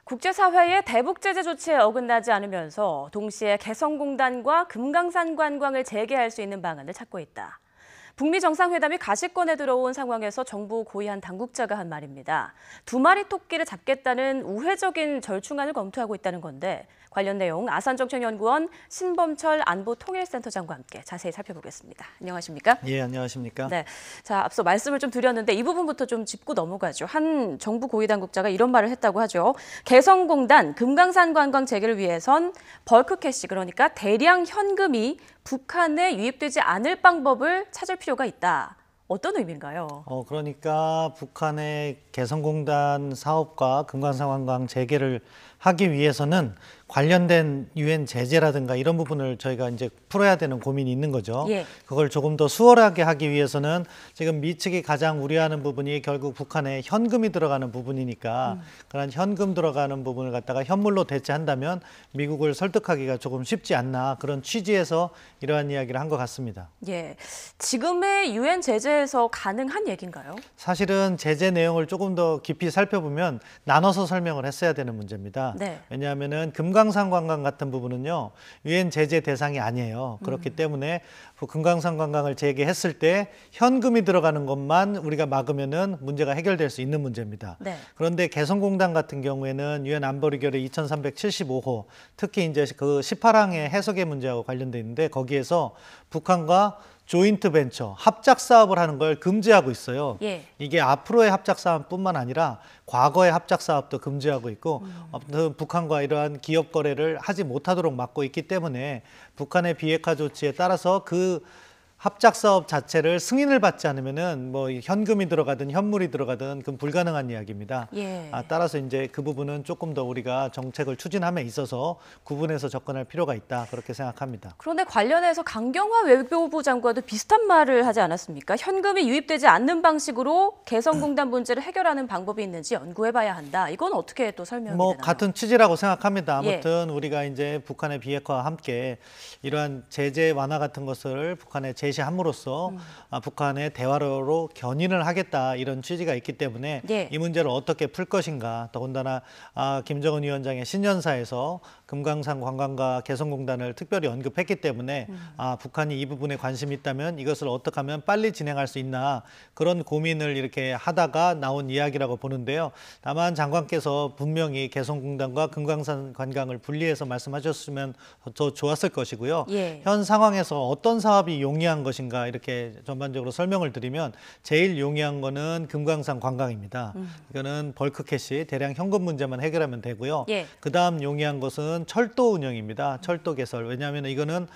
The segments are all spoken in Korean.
국제사회의 대북 제재 조치에 어긋나지 않으면서 동시에 개성공단과 금강산 관광을 재개할 수 있는 방안을 찾고 있다. 북미 정상회담이 가시권에 들어온 상황에서 정부 고위 한 당국자가 한 말입니다. 두 마리 토끼를 잡겠다는 우회적인 절충안을 검토하고 있다는 건데 관련 내용 아산정책연구원 신범철 안보통일센터장과 함께 자세히 살펴보겠습니다. 안녕하십니까? 예, 안녕하십니까? 네, 자 앞서 말씀을 좀 드렸는데 이 부분부터 좀 짚고 넘어가죠. 한 정부 고위 당국자가 이런 말을 했다고 하죠. 개성공단 금강산 관광 재개를 위해선 벌크 캐시, 그러니까 대량 현금이 북한에 유입되지 않을 방법을 찾을 필요가 있다. 어떤 의미인가요? 그러니까 북한의 개성공단 사업과 금강산 관광 재개를 하기 위해서는 관련된 유엔 제재라든가 이런 부분을 저희가 이제 풀어야 되는 고민이 있는 거죠. 예. 그걸 조금 더 수월하게 하기 위해서는 지금 미 측이 가장 우려하는 부분이 결국 북한에 현금이 들어가는 부분이니까 그런 현금 들어가는 부분을 갖다가 현물로 대체한다면 미국을 설득하기가 조금 쉽지 않나, 그런 취지에서 이러한 이야기를 한 것 같습니다. 예, 지금의 유엔 제재에서 가능한 얘기인가요? 사실은 제재 내용을 조금 더 깊이 살펴보면 나눠서 설명을 했어야 되는 문제입니다. 네. 왜냐하면은 금강산 관광 같은 부분은요, 유엔 제재 대상이 아니에요. 그렇기 때문에 금강산 관광을 재개했을 때 현금이 들어가는 것만 우리가 막으면은 문제가 해결될 수 있는 문제입니다. 네. 그런데 개성공단 같은 경우에는 유엔 안보리 결의 2375호, 특히 이제 그 18항의 해석의 문제하고 관련돼 있는데 거기에서 북한과 조인트 벤처, 합작 사업을 하는 걸 금지하고 있어요. 예. 이게 앞으로의 합작 사업뿐만 아니라 과거의 합작 사업도 금지하고 있고 아무튼 북한과 이러한 기업 거래를 하지 못하도록 막고 있기 때문에 북한의 비핵화 조치에 따라서 그 합작 사업 자체를 승인을 받지 않으면은 뭐 현금이 들어가든 현물이 들어가든 그건 불가능한 이야기입니다. 예. 따라서 이제 그 부분은 조금 더 우리가 정책을 추진함에 있어서 구분해서 접근할 필요가 있다, 그렇게 생각합니다. 그런데 관련해서 강경화 외교부 장관도 비슷한 말을 하지 않았습니까? 현금이 유입되지 않는 방식으로 개성공단 문제를 해결하는 방법이 있는지 연구해봐야 한다. 이건 어떻게 또 설명이 되나요? 같은 취지라고 생각합니다. 예. 아무튼 우리가 이제 북한의 비핵화와 함께 이러한 제재 완화 같은 것을 북한에 제시함으로써 북한의 대화로 견인을 하겠다, 이런 취지가 있기 때문에 예. 이 문제를 어떻게 풀 것인가, 더군다나 김정은 위원장의 신년사에서 금강산 관광과 개성공단을 특별히 언급했기 때문에 북한이 이 부분에 관심이 있다면 이것을 어떻게 하면 빨리 진행할 수 있나, 그런 고민을 이렇게 하다가 나온 이야기라고 보는데요. 다만 장관께서 분명히 개성공단과 금강산 관광을 분리해서 말씀하셨으면 더 좋았을 것이고요. 예. 현 상황에서 어떤 사업이 용이한 것인가, 이렇게 전반적으로 설명을 드리면 제일 용이한 거는 금강산 관광입니다. 이거는 벌크 캐시, 대량 현금 문제만 해결하면 되고요. 예. 그다음 용이한 것은 철도 운영입니다. 철도 개설. 왜냐하면 이거는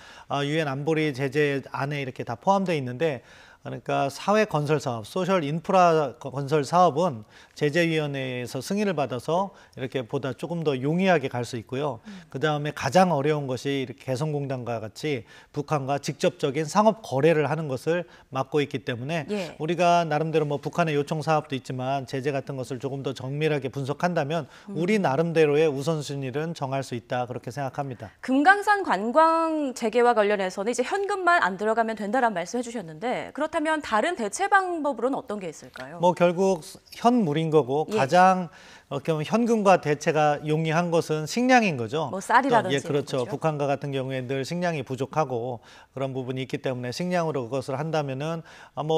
유엔 안보리 제재 안에 이렇게 다 포함되어 있는데, 그러니까 사회 건설 사업, 소셜 인프라 건설 사업은 제재위원회에서 승인을 받아서 이렇게 보다 조금 더 용이하게 갈 수 있고요. 그다음에 가장 어려운 것이 이렇게 개성공단과 같이 북한과 직접적인 상업 거래를 하는 것을 막고 있기 때문에 예. 우리가 나름대로 뭐 북한의 요청 사업도 있지만 제재 같은 것을 조금 더 정밀하게 분석한다면 우리 나름대로의 우선순위를 정할 수 있다, 그렇게 생각합니다. 금강산 관광 재개와 관련해서는 이제 현금만 안 들어가면 된다라는 말씀해 주셨는데 그렇다면 다른 대체 방법으로는 어떤 게 있을까요? 결국 현물인 거고 예. 가장 현금과 대체가 용이한 것은 식량인 거죠. 뭐 쌀이라든지. 예, 그렇죠. 이런 거죠. 북한과 같은 경우에 늘 식량이 부족하고 그런 부분이 있기 때문에 식량으로 그것을 한다면은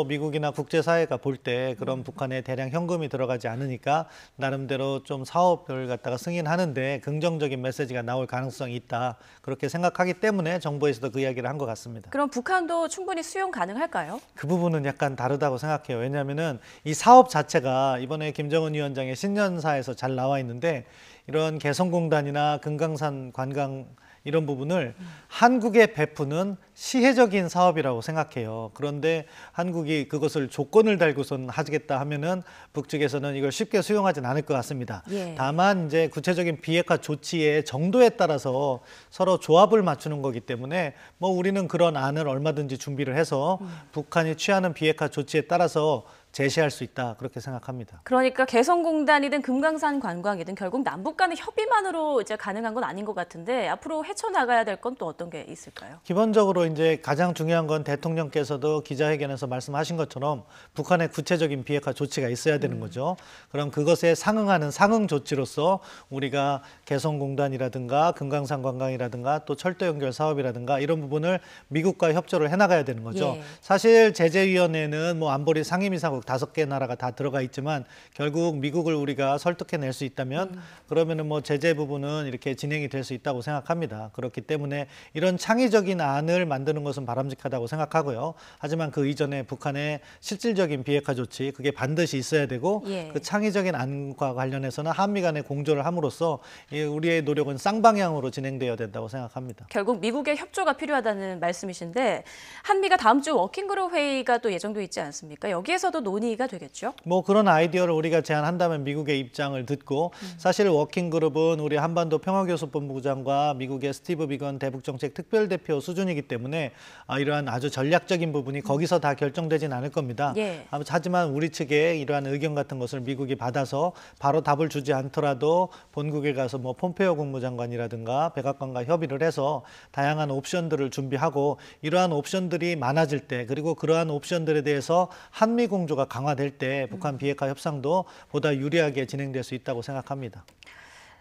미국이나 국제사회가 볼 때 그런 북한에 대량 현금이 들어가지 않으니까 나름대로 좀 사업을 갖다가 승인하는데 긍정적인 메시지가 나올 가능성이 있다, 그렇게 생각하기 때문에 정부에서도 그 이야기를 한 것 같습니다. 그럼 북한도 충분히 수용 가능할까요? 그 부분은 약간 다르다고 생각해요. 왜냐하면은 이 사업 자체가 이번에 김정은 위원장의 신년사에서 잘 나와 있는데, 이런 개성공단이나 금강산 관광 이런 부분을 한국에 베푸는 시혜적인 사업이라고 생각해요. 그런데 한국이 그것을 조건을 달고선 하겠다 하면은 북측에서는 이걸 쉽게 수용하진 않을 것 같습니다. 예. 다만 이제 구체적인 비핵화 조치의 정도에 따라서 서로 조합을 맞추는 거기 때문에 우리는 그런 안을 얼마든지 준비를 해서 북한이 취하는 비핵화 조치에 따라서 제시할 수 있다 그렇게 생각합니다. 그러니까 개성공단이든 금강산 관광이든 결국 남북 간의 협의만으로 이제 가능한 건 아닌 것 같은데 앞으로 헤쳐나가야 될 건 또 어떤 게 있을까요? 기본적으로 이제 가장 중요한 건 대통령께서도 기자회견에서 말씀하신 것처럼 북한의 구체적인 비핵화 조치가 있어야 되는 거죠. 그럼 그것에 상응하는 상응 조치로서 우리가 개성공단이라든가 금강산 관광이라든가 또 철도 연결 사업이라든가 이런 부분을 미국과 협조를 해나가야 되는 거죠. 예. 사실 제재위원회는 뭐 안보리 상임이사국 5개 나라가 다 들어가 있지만 결국 미국을 우리가 설득해낼 수 있다면 그러면은 뭐 제재 부분은 이렇게 진행이 될 수 있다고 생각합니다. 그렇기 때문에 이런 창의적인 안을 만드는 것은 바람직하다고 생각하고요. 하지만 그 이전에 북한의 실질적인 비핵화 조치 그게 반드시 있어야 되고 예. 그 창의적인 안과 관련해서는 한미 간의 공조를 함으로써 우리의 노력은 쌍방향으로 진행되어야 된다고 생각합니다. 결국 미국의 협조가 필요하다는 말씀이신데 한미가 다음 주 워킹그룹 회의가 또 예정돼 있지 않습니까? 여기에서도 논의가 되겠죠? 뭐 그런 아이디어를 우리가 제안한다면 미국의 입장을 듣고 사실 워킹그룹은 우리 한반도 평화교섭본부장과 미국의 스티브 비건 대북정책 특별대표 수준이기 때문에 이러한 아주 전략적인 부분이 거기서 다 결정되진 않을 겁니다. 예. 하지만 우리 측의 이러한 의견 같은 것을 미국이 받아서 바로 답을 주지 않더라도 본국에 가서 뭐 폼페이오 국무장관이라든가 백악관과 협의를 해서 다양한 옵션들을 준비하고 이러한 옵션들이 많아질 때 그리고 그러한 옵션들에 대해서 한미 공조가 강화될 때 북한 비핵화 협상도 보다 유리하게 진행될 수 있다고 생각합니다.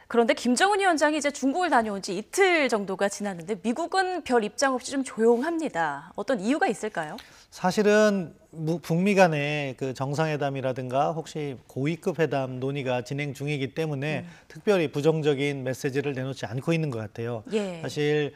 그런데 김정은 위원장이 이제 중국을 다녀온 지 이틀 정도가 지났는데 미국은 별 입장 없이 좀 조용합니다. 어떤 이유가 있을까요? 사실은 북미 간의 그 정상회담이라든가 혹시 고위급 회담 논의가 진행 중이기 때문에 특별히 부정적인 메시지를 내놓지 않고 있는 것 같아요. 예. 사실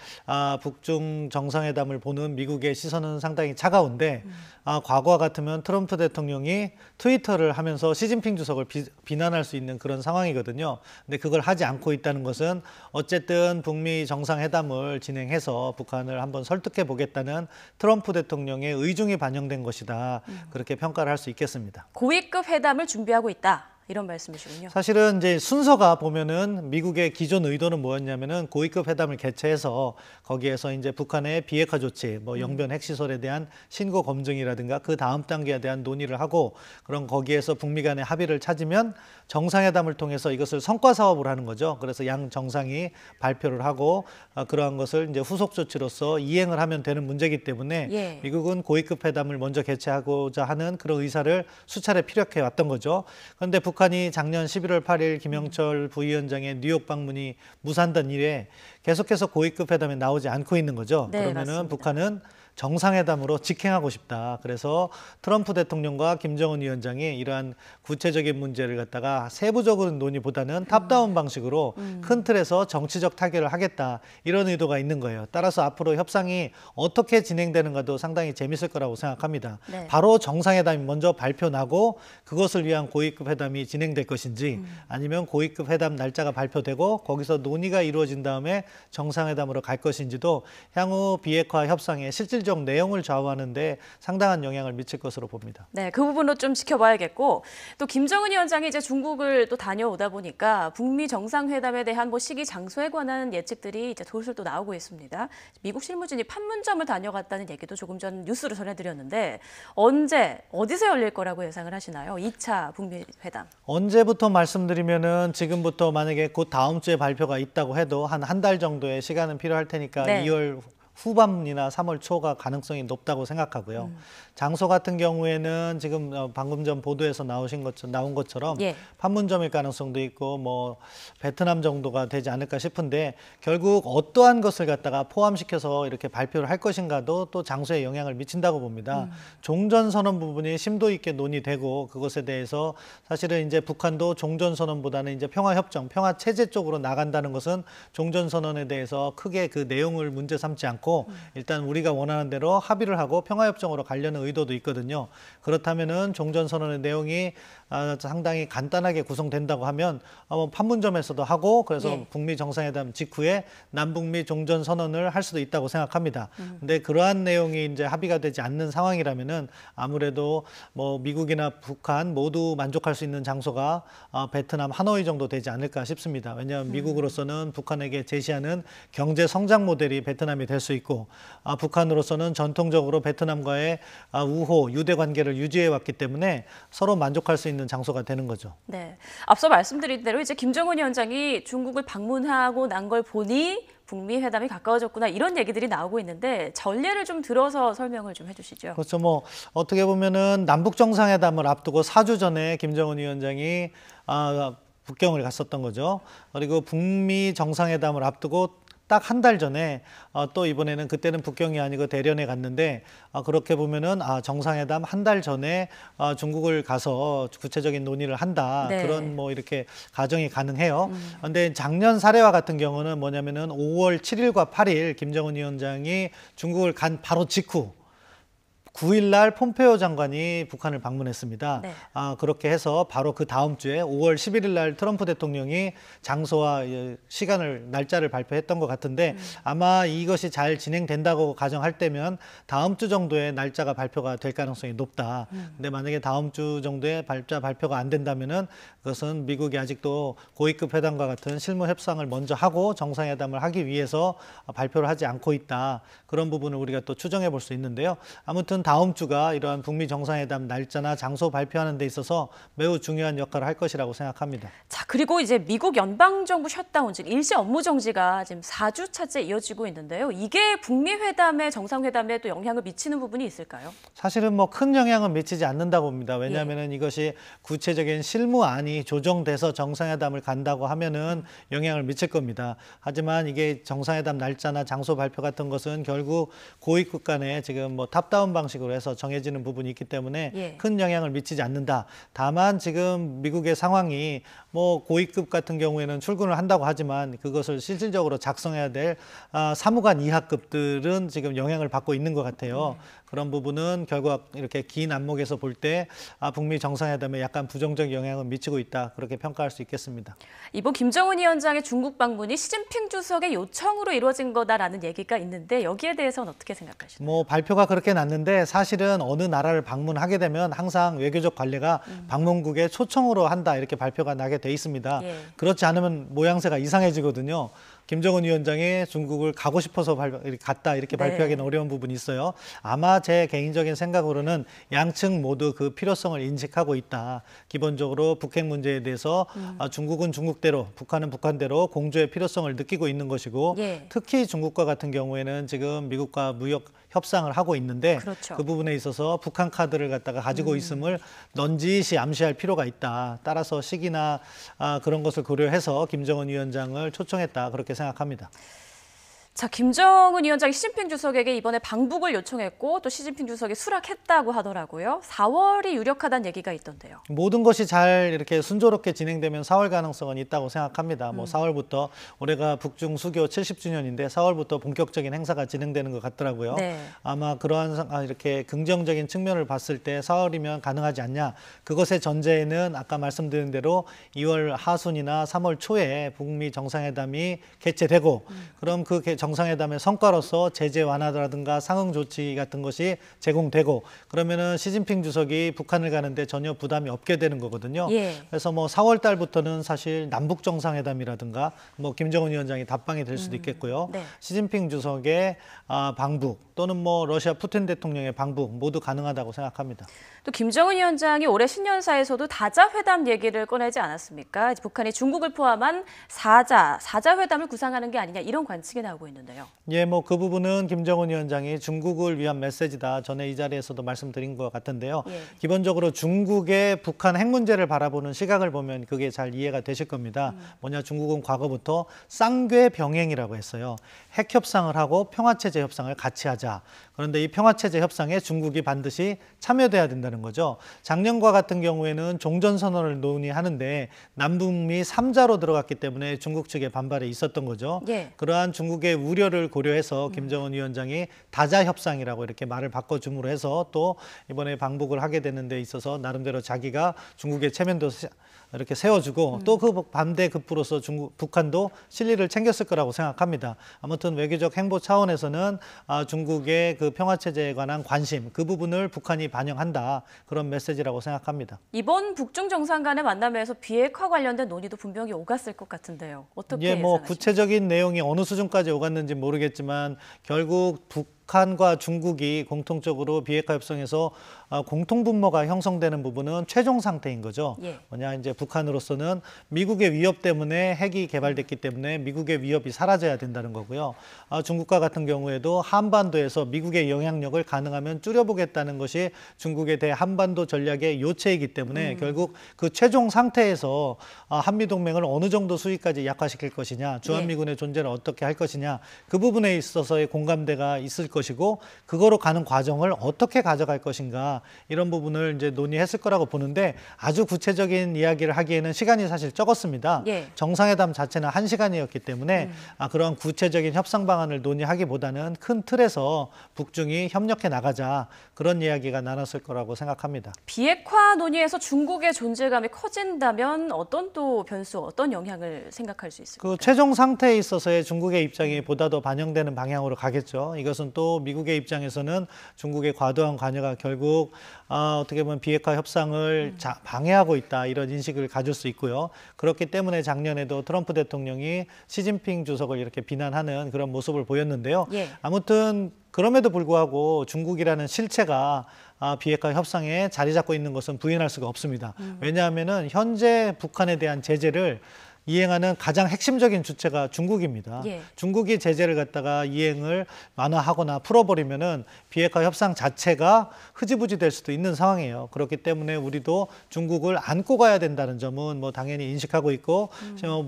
북중 정상회담을 보는 미국의 시선은 상당히 차가운데 과거와 같으면 트럼프 대통령이 트위터를 하면서 시진핑 주석을 비난할 수 있는 그런 상황이거든요. 근데 그걸 하지 않고 있다는 것은 어쨌든 북미 정상회담을 진행해서 북한을 한번 설득해 보겠다는 트럼프 대통령의 의중이 반영된 것이다. 그렇게 평가를 할 수 있겠습니다. 고위급 회담을 준비하고 있다. 이런 말씀이시군요. 사실은 이제 순서가 보면은 미국의 기존 의도는 뭐였냐면은 고위급 회담을 개최해서 거기에서 이제 북한의 비핵화 조치, 뭐 영변 핵시설에 대한 신고 검증이라든가 그 다음 단계에 대한 논의를 하고 그럼 거기에서 북미 간의 합의를 찾으면 정상회담을 통해서 이것을 성과 사업을 하는 거죠. 그래서 양 정상이 발표를 하고 그러한 것을 이제 후속 조치로서 이행을 하면 되는 문제이기 때문에 예. 미국은 고위급 회담을 먼저 개최하고자 하는 그런 의사를 수차례 피력해 왔던 거죠. 그런데 북한이 작년 11월 8일 김영철 부위원장의 뉴욕 방문이 무산된 이래 계속해서 고위급 회담에 나오지 않고 있는 거죠. 네, 그러면은 맞습니다. 북한은 정상회담으로 직행하고 싶다. 그래서 트럼프 대통령과 김정은 위원장이 이러한 구체적인 문제를 갖다가 세부적으로 논의보다는 탑다운 방식으로 큰 틀에서 정치적 타결을 하겠다. 이런 의도가 있는 거예요. 따라서 앞으로 협상이 어떻게 진행되는가도 상당히 재밌을 거라고 생각합니다. 네. 바로 정상회담이 먼저 발표 나고 그것을 위한 고위급 회담이 진행될 것인지 아니면 고위급 회담 날짜가 발표되고 거기서 논의가 이루어진 다음에 정상회담으로 갈 것인지도 향후 비핵화 협상의 실질적 내용을 좌우하는데 상당한 영향을 미칠 것으로 봅니다. 네, 그 부분도 좀 지켜봐야겠고 또 김정은 위원장이 이제 중국을 또 다녀오다 보니까 북미 정상회담에 대한 뭐 시기 장소에 관한 예측들이 이제 돌슬 또 나오고 있습니다. 미국 실무진이 판문점을 다녀갔다는 얘기도 조금 전 뉴스로 전해드렸는데 언제 어디서 열릴 거라고 예상을 하시나요? 2차 북미 회담. 언제부터 말씀드리면은 지금부터 만약에 곧 다음 주에 발표가 있다고 해도 한 달 정도의 시간은 필요할 테니까 네. 2월 후반이나 3월 초가 가능성이 높다고 생각하고요. 장소 같은 경우에는 지금 방금 전 보도에서 나온 것처럼 예. 판문점일 가능성도 있고 뭐 베트남 정도가 되지 않을까 싶은데 결국 어떠한 것을 갖다가 포함시켜서 이렇게 발표를 할 것인가도 또 장소에 영향을 미친다고 봅니다. 종전선언 부분이 심도 있게 논의되고 그것에 대해서 사실은 이제 북한도 종전선언보다는 이제 평화협정, 평화체제 쪽으로 나간다는 것은 종전선언에 대해서 크게 그 내용을 문제 삼지 않고 일단 우리가 원하는 대로 합의를 하고 평화협정으로 가려는 의도도 있거든요. 그렇다면은 종전선언의 내용이 상당히 간단하게 구성된다고 하면 판문점에서도 하고 그래서 예. 북미 정상회담 직후에 남북미 종전선언을 할 수도 있다고 생각합니다. 근데 그러한 내용이 이제 합의가 되지 않는 상황이라면은 아무래도 뭐 미국이나 북한 모두 만족할 수 있는 장소가 베트남 하노이 정도 되지 않을까 싶습니다. 왜냐하면 미국으로서는 북한에게 제시하는 경제 성장 모델이 베트남이 될 수 있고 북한으로서는 전통적으로 베트남과의 우호, 유대 관계를 유지해 왔기 때문에 서로 만족할 수 있는 장소가 되는 거죠. 네, 앞서 말씀드린 대로 이제 김정은 위원장이 중국을 방문하고 난 걸 보니 북미 회담이 가까워졌구나 이런 얘기들이 나오고 있는데 전례를 좀 들어서 설명을 좀 해주시죠. 그렇죠. 뭐 어떻게 보면은 남북 정상회담을 앞두고 4주 전에 김정은 위원장이 북경을 갔었던 거죠. 그리고 북미 정상회담을 앞두고 딱 한 달 전에 또 이번에는 그때는 북경이 아니고 대련에 갔는데 그렇게 보면은 정상회담 한 달 전에 중국을 가서 구체적인 논의를 한다. 네. 그런 뭐 이렇게 가정이 가능해요. 그런데 작년 사례와 같은 경우는 뭐냐면은 5월 7일과 8일 김정은 위원장이 중국을 간 바로 직후 9일 날 폼페이오 장관이 북한을 방문했습니다. 네. 그렇게 해서 바로 그 다음 주에 5월 11일 날 트럼프 대통령이 장소와 시간을 날짜를 발표했던 것 같은데 아마 이것이 잘 진행된다고 가정할 때면 다음 주 정도에 날짜가 발표가 될 가능성이 높다. 근데 만약에 다음 주 정도에 발표가 안 된다면은 그것은 미국이 아직도 고위급 회담과 같은 실무 협상을 먼저 하고 정상회담을 하기 위해서 발표를 하지 않고 있다. 그런 부분을 우리가 또 추정해 볼 수 있는데요. 아무튼 다음 주가 이러한 북미 정상회담 날짜나 장소 발표하는 데 있어서 매우 중요한 역할을 할 것이라고 생각합니다. 자, 그리고 이제 미국 연방정부 셧다운, 즉 일시 업무 정지가 지금 4주차째 이어지고 있는데요. 이게 북미 회담의 정상회담에 또 영향을 미치는 부분이 있을까요? 사실은 뭐 큰 영향은 미치지 않는다고 봅니다. 왜냐하면 이것이 구체적인 실무안이 조정돼서 정상회담을 간다고 하면은 영향을 미칠 겁니다. 하지만 이게 정상회담 날짜나 장소 발표 같은 것은 결국 고위급 간에 지금 뭐 탑다운 방식으로 해서 정해지는 부분이 있기 때문에 큰 영향을 미치지 않는다. 다만 지금 미국의 상황이 뭐 고위급 같은 경우에는 출근을 한다고 하지만 그것을 실질적으로 작성해야 될 사무관 이하급들은 지금 영향을 받고 있는 것 같아요. 그런 부분은 결국 이렇게 긴 안목에서 볼 때 북미 정상회담에 약간 부정적 영향을 미치고 있다. 그렇게 평가할 수 있겠습니다. 이번 김정은 위원장의 중국 방문이 시진핑 주석의 요청으로 이루어진 거다라는 얘기가 있는데 여기에 대해서는 어떻게 생각하시나요? 뭐 발표가 그렇게 났는데 사실은 어느 나라를 방문하게 되면 항상 외교적 관례가 방문국에 초청으로 한다 이렇게 발표가 나게 돼 있습니다. 그렇지 않으면 모양새가 이상해지거든요. 김정은 위원장이 중국을 가고 싶어서 갔다 이렇게 발표하기는 어려운 부분이 있어요. 아마 제 개인적인 생각으로는 양측 모두 그 필요성을 인식하고 있다. 기본적으로 북핵 문제에 대해서 중국은 중국대로, 북한은 북한대로 공조의 필요성을 느끼고 있는 것이고 특히 중국과 같은 경우에는 지금 미국과 무역 협상을 하고 있는데 그렇죠. 그 부분에 있어서 북한 카드를 갖다가 가지고 있음을 넌지시 암시할 필요가 있다. 따라서 시기나 그런 것을 고려해서 김정은 위원장을 초청했다. 그렇게 생각합니다. 자, 김정은 위원장이 시진핑 주석에게 이번에 방북을 요청했고 또 시진핑 주석이 수락했다고 하더라고요. 4월이 유력하다는 얘기가 있던데요. 모든 것이 잘 이렇게 순조롭게 진행되면 4월 가능성은 있다고 생각합니다. 뭐 4월부터 올해가 북중 수교 70주년인데 4월부터 본격적인 행사가 진행되는 것 같더라고요. 아마 그러한 이렇게 긍정적인 측면을 봤을 때 4월이면 가능하지 않냐. 그것의 전제에는 아까 말씀드린 대로 2월 하순이나 3월 초에 북미 정상회담이 개최되고 그럼 그 정상회담의 성과로서 제재 완화라든가 상응 조치 같은 것이 제공되고 그러면은 시진핑 주석이 북한을 가는데 전혀 부담이 없게 되는 거거든요. 그래서 뭐 4월 달부터는 사실 남북 정상회담이라든가 뭐 김정은 위원장이 답방이 될 수도 있겠고요. 시진핑 주석의 방북 또는 뭐 러시아 푸틴 대통령의 방북 모두 가능하다고 생각합니다. 또 김정은 위원장이 올해 신년사에서도 다자 회담 얘기를 꺼내지 않았습니까? 북한이 중국을 포함한 사자 회담을 구상하는 게 아니냐 이런 관측이 나오고 있는데요. 예, 뭐 그 부분은 김정은 위원장이 중국을 위한 메시지다. 전에 이 자리에서도 말씀드린 것 같은데요. 기본적으로 중국의 북한 핵 문제를 바라보는 시각을 보면 그게 잘 이해가 되실 겁니다. 뭐냐, 중국은 과거부터 쌍궤 병행이라고 했어요. 핵 협상을 하고 평화체제 협상을 같이 하자. 그런데 이 평화체제 협상에 중국이 반드시 참여돼야 된다는 거죠. 작년과 같은 경우에는 종전선언을 논의하는데 남북미 3자로 들어갔기 때문에 중국 측의 반발이 있었던 거죠. 그러한 중국의 우려를 고려해서 김정은 위원장이 다자 협상이라고 이렇게 말을 바꿔줌으로 해서 또 이번에 방북을 하게 되는 데 있어서 나름대로 자기가 중국의 체면도 이렇게 세워주고 또 그 반대급부로서 북한도 실리를 챙겼을 거라고 생각합니다. 아무튼 외교적 행보 차원에서는 중국의 그 평화체제에 관한 관심, 그 부분을 북한이 반영한다. 그런 메시지라고 생각합니다. 이번 북중 정상 간의 만남에서 비핵화 관련된 논의도 분명히 오갔을 것 같은데요. 어떻게 뭐 예상하십니까? 구체적인 내용이 어느 수준까지 오갔는지 들었는지 모르겠지만 결국 북한과 중국이 공통적으로 비핵화 협상에서 공통분모가 형성되는 부분은 최종 상태인 거죠. 예. 뭐냐 이제 북한으로서는 미국의 위협 때문에 핵이 개발됐기 때문에 미국의 위협이 사라져야 된다는 거고요. 중국과 같은 경우에도 한반도에서 미국의 영향력을 가능하면 줄여보겠다는 것이 중국의 대한반도 전략의 요체이기 때문에 결국 그 최종 상태에서 한미동맹을 어느 정도 수위까지 약화시킬 것이냐, 주한미군의 존재를 어떻게 할 것이냐, 그 부분에 있어서의 공감대가 있을 것이고 그거로 가는 과정을 어떻게 가져갈 것인가 이런 부분을 이제 논의했을 거라고 보는데 아주 구체적인 이야기를 하기에는 시간이 사실 적었습니다. 예. 정상회담 자체는 1시간이었기 때문에 그런 구체적인 협상 방안을 논의하기보다는 큰 틀에서 북중이 협력해 나가자 그런 이야기가 나눴을 거라고 생각합니다. 비핵화 논의에서 중국의 존재감이 커진다면 어떤 또 변수, 어떤 영향을 생각할 수 있습니까? 그 최종 상태에 있어서의 중국의 입장이 보다 더 반영되는 방향으로 가겠죠. 이것은 또 미국의 입장에서는 중국의 과도한 관여가 결국 어떻게 보면 비핵화 협상을 방해하고 있다 이런 인식을 가질 수 있고요. 그렇기 때문에 작년에도 트럼프 대통령이 시진핑 주석을 이렇게 비난하는 그런 모습을 보였는데요. 예. 아무튼 그럼에도 불구하고 중국이라는 실체가 비핵화 협상에 자리 잡고 있는 것은 부인할 수가 없습니다. 왜냐하면은 현재 북한에 대한 제재를 이행하는 가장 핵심적인 주체가 중국입니다. 예. 중국이 제재를 갖다가 이행을 완화하거나 풀어버리면은 비핵화 협상 자체가 흐지부지 될 수도 있는 상황이에요. 그렇기 때문에 우리도 중국을 안고 가야 된다는 점은 뭐 당연히 인식하고 있고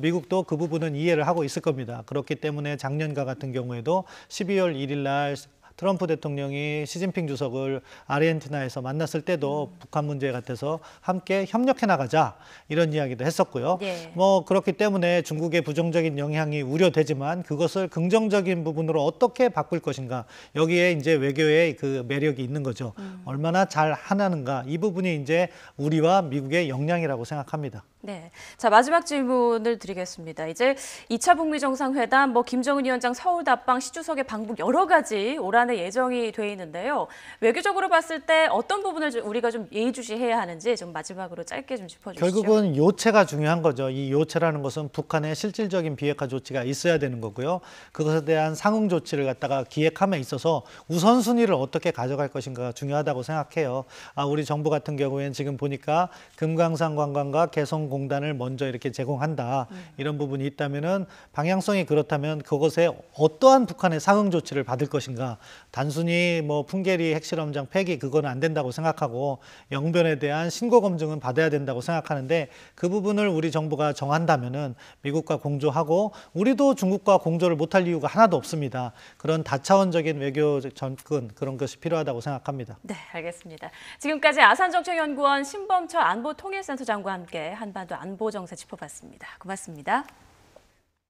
미국도 그 부분은 이해를 하고 있을 겁니다. 그렇기 때문에 작년과 같은 경우에도 12월 1일 날 트럼프 대통령이 시진핑 주석을 아르헨티나에서 만났을 때도 북한 문제 같아서 함께 협력해 나가자 이런 이야기도 했었고요. 네. 뭐 그렇기 때문에 중국의 부정적인 영향이 우려되지만 그것을 긍정적인 부분으로 어떻게 바꿀 것인가 여기에 이제 외교의 그 매력이 있는 거죠. 얼마나 잘 하나는가 이 부분이 이제 우리와 미국의 역량이라고 생각합니다. 네. 자, 마지막 질문을 드리겠습니다. 이제 2차 북미 정상회담, 김정은 위원장 서울 답방, 시 주석의 방북 여러 가지 올 한해 예정이 돼 있는데요. 외교적으로 봤을 때 어떤 부분을 우리가 좀 예의주시해야 하는지 좀 마지막으로 짧게 좀 짚어주시죠. 결국은 요체가 중요한 거죠. 이 요체라는 것은 북한의 실질적인 비핵화 조치가 있어야 되는 거고요. 그것에 대한 상응 조치를 갖다가 기획함에 있어서 우선순위를 어떻게 가져갈 것인가가 중요하다고 생각해요. 우리 정부 같은 경우에는 지금 보니까 금강산 관광과 개성공단을 먼저 이렇게 제공한다. 이런 부분이 있다면은 방향성이 그렇다면 그것에 어떠한 북한의 상응 조치를 받을 것인가. 단순히 풍계리 핵실험장 폐기 그거는 안 된다고 생각하고 영변에 대한 신고 검증은 받아야 된다고 생각하는데 그 부분을 우리 정부가 정한다면은 미국과 공조하고 우리도 중국과 공조를 못할 이유가 하나도 없습니다. 그런 다차원적인 외교 접근 그런 것이 필요하다고 생각합니다. 네, 알겠습니다. 지금까지 아산정책연구원 신범철 안보통일센터장과 함께 한반도 안보 정세 짚어봤습니다. 고맙습니다.